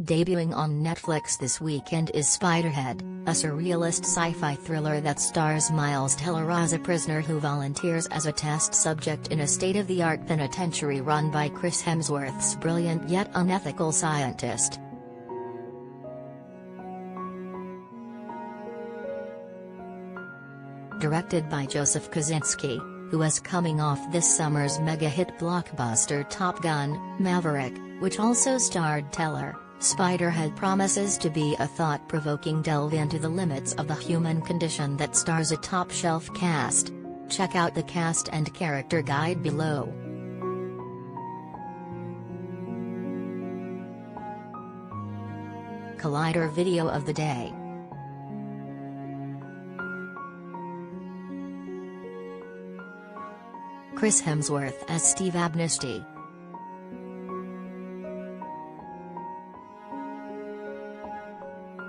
Debuting on Netflix this weekend is Spiderhead, a surrealist sci-fi thriller that stars Miles Teller as a prisoner who volunteers as a test subject in a state-of-the-art penitentiary run by Chris Hemsworth's brilliant yet unethical scientist. Directed by Joseph Kosinski, who is coming off this summer's mega-hit blockbuster Top Gun: Maverick, which also starred Teller. Spiderhead promises to be a thought-provoking delve into the limits of the human condition that stars a top-shelf cast. Check out the cast and character guide below. Collider video of the day. Chris Hemsworth as Steve Amnesty.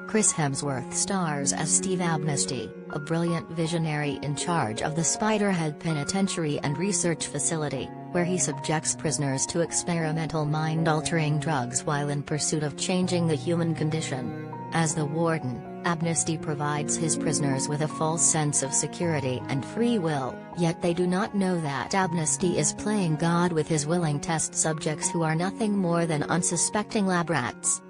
Chris Hemsworth stars as Steve Amnesty, a brilliant visionary in charge of the Spiderhead Penitentiary and Research Facility, where he subjects prisoners to experimental mind-altering drugs while in pursuit of changing the human condition. As the warden, Amnesty provides his prisoners with a false sense of security and free will, yet they do not know that Amnesty is playing God with his willing test subjects who are nothing more than unsuspecting lab rats.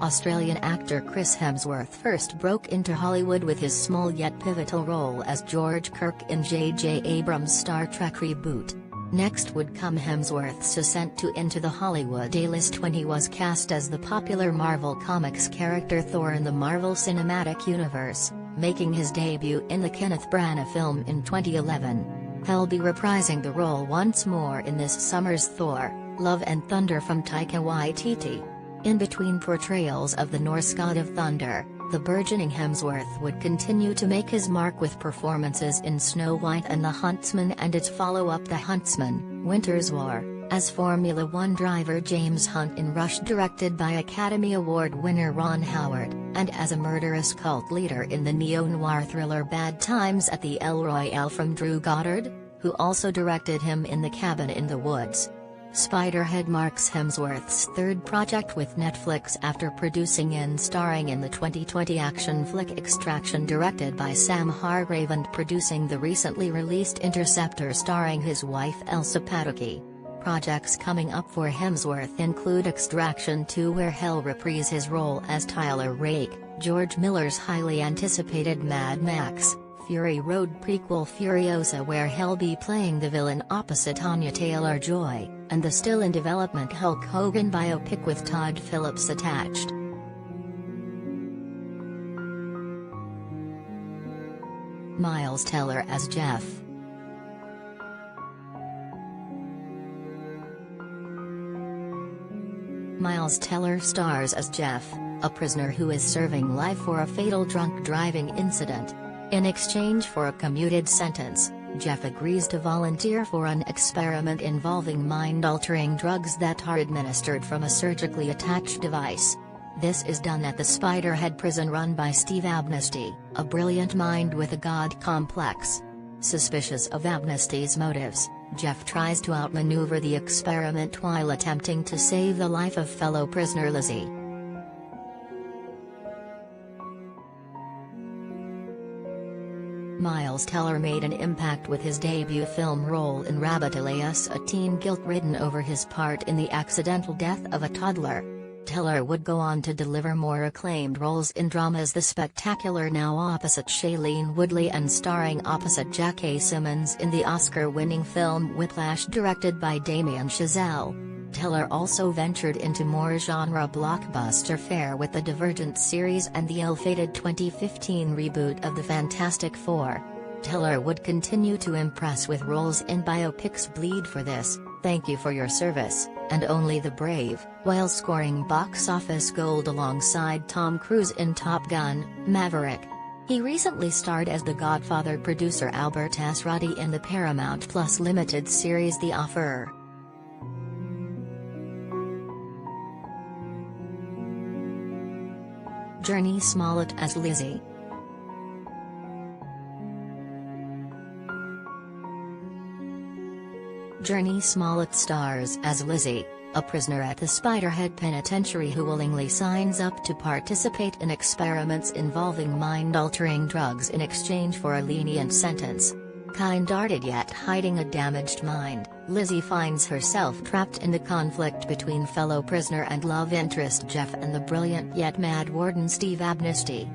Australian actor Chris Hemsworth first broke into Hollywood with his small yet pivotal role as George Kirk in J.J. Abrams' Star Trek reboot. Next would come Hemsworth's ascent to into the Hollywood A-list when he was cast as the popular Marvel Comics character Thor in the Marvel Cinematic Universe, making his debut in the Kenneth Branagh film in 2011. He'll be reprising the role once more in this summer's Thor: Love and Thunder from Taika Waititi. In between portrayals of the Norse god of thunder, the burgeoning Hemsworth would continue to make his mark with performances in Snow White and the Huntsman and its follow-up The Huntsman: Winter's War, as Formula One driver James Hunt in Rush directed by Academy Award winner Ron Howard, and as a murderous cult leader in the neo-noir thriller Bad Times at the El Royale from Drew Goddard, who also directed him in The Cabin in the Woods. Spiderhead marks Hemsworth's third project with Netflix after producing and starring in the 2020 action flick Extraction directed by Sam Hargrave and producing the recently released Interceptor starring his wife Elsa Pataky. Projects coming up for Hemsworth include Extraction 2, where he'll reprise his role as Tyler Rake, George Miller's highly anticipated Mad Max Fury Road prequel Furiosa, where he'll be playing the villain opposite Anya Taylor-Joy, and the still-in-development Hulk Hogan biopic with Todd Phillips attached. Miles Teller as Jeff. Miles Teller stars as Jeff, a prisoner who is serving life for a fatal drunk driving incident. In exchange for a commuted sentence, Jeff agrees to volunteer for an experiment involving mind-altering drugs that are administered from a surgically attached device. This is done at the Spiderhead prison run by Steve Amnesty, a brilliant mind with a god complex. Suspicious of Amnesty's motives, Jeff tries to outmaneuver the experiment while attempting to save the life of fellow prisoner Lizzie. Miles Teller made an impact with his debut film role in Rabbit Elias, a teen guilt-ridden over his part in the accidental death of a toddler. Teller would go on to deliver more acclaimed roles in dramas The Spectacular Now opposite Shailene Woodley and starring opposite J.K. Simmons in the Oscar-winning film Whiplash directed by Damien Chazelle. Teller also ventured into more genre blockbuster fare with the Divergent series and the ill-fated 2015 reboot of the Fantastic Four. Teller would continue to impress with roles in biopics Bleed for This, Thank You for Your Service, and Only the Brave, while scoring box office gold alongside Tom Cruise in Top Gun: Maverick. He recently starred as The Godfather producer Albert Asrati in the Paramount Plus limited series The Offer. Journey Smollett as Lizzie. Jurnee Smollett stars as Lizzie, a prisoner at the Spiderhead penitentiary who willingly signs up to participate in experiments involving mind-altering drugs in exchange for a lenient sentence. Kind-hearted yet hiding a damaged mind, Lizzie finds herself trapped in the conflict between fellow prisoner and love interest Jeff and the brilliant yet mad warden Steve Amnesty.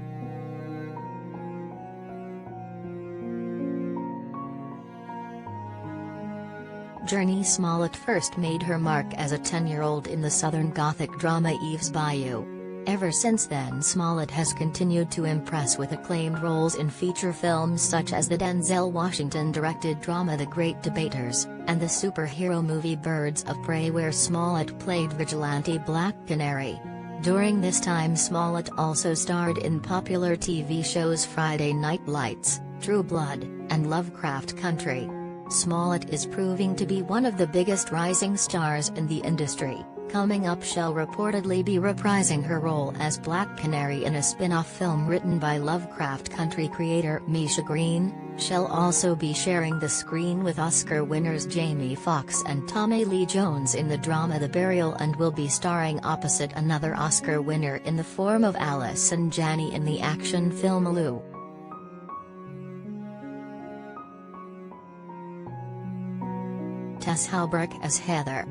Jurnee Smollett first made her mark as a 10-year-old in the Southern Gothic drama Eve's Bayou. Ever since then Smollett has continued to impress with acclaimed roles in feature films such as the Denzel Washington-directed drama The Great Debaters, and the superhero movie Birds of Prey where Smollett played vigilante Black Canary. During this time Smollett also starred in popular TV shows Friday Night Lights, True Blood, and Lovecraft Country. Smollett is proving to be one of the biggest rising stars in the industry. Coming up, she'll reportedly be reprising her role as Black Canary in a spin-off film written by Lovecraft Country creator Misha Green. She'll also be sharing the screen with Oscar winners Jamie Foxx and Tommy Lee Jones in the drama The Burial, and will be starring opposite another Oscar winner in the form of Allison Janney in the action film Lou. Tess Halbrook as Heather.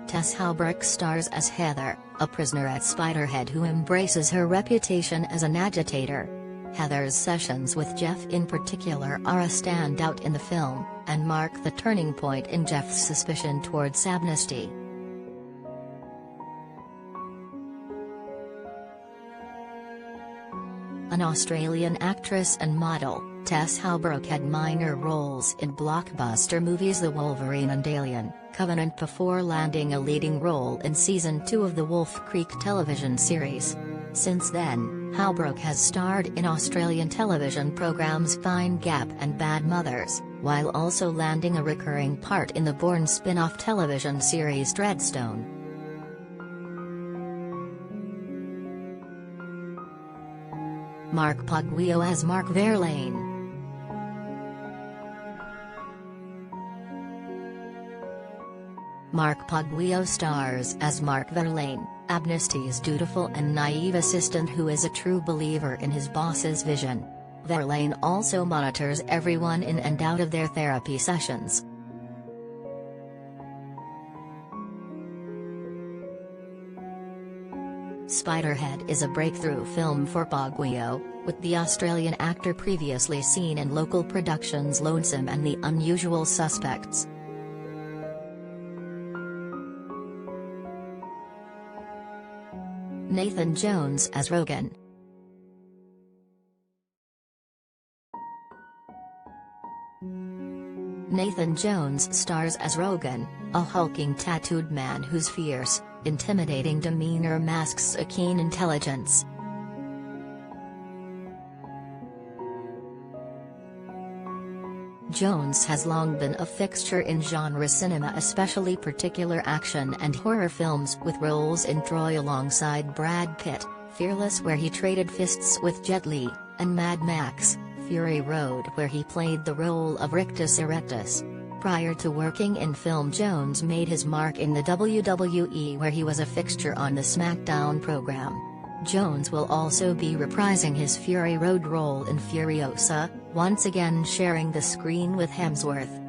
Tess Halbrook stars as Heather, a prisoner at Spiderhead who embraces her reputation as an agitator. Heather's sessions with Jeff in particular are a standout in the film, and mark the turning point in Jeff's suspicion towards Amnesty. An Australian actress and model, Tess Halbrook had minor roles in blockbuster movies The Wolverine and Alien: Covenant before landing a leading role in Season 2 of the Wolf Creek television series. Since then, Halbrook has starred in Australian television programs Fine Gap and Bad Mothers, while also landing a recurring part in the Bourne spin-off television series Dreadstone. Mark Poguio as Mark Verlaine. Mark Poguio stars as Mark Verlaine, Amnesty's dutiful and naive assistant who is a true believer in his boss's vision. Verlaine also monitors everyone in and out of their therapy sessions. Spiderhead is a breakthrough film for Poguio, with the Australian actor previously seen in local productions Lonesome and The Unusual Suspects. Nathan Jones as Rogan. Nathan Jones stars as Rogan, a hulking tattooed man whose fierce, intimidating demeanor masks a keen intelligence. Jones has long been a fixture in genre cinema, especially particular action and horror films, with roles in Troy alongside Brad Pitt, Fearless where he traded fists with Jet Li, and Mad Max, Fury Road where he played the role of Rictus Erectus. Prior to working in film, Jones made his mark in the WWE where he was a fixture on the SmackDown program. Jones will also be reprising his Fury Road role in Furiosa, once again sharing the screen with Hemsworth.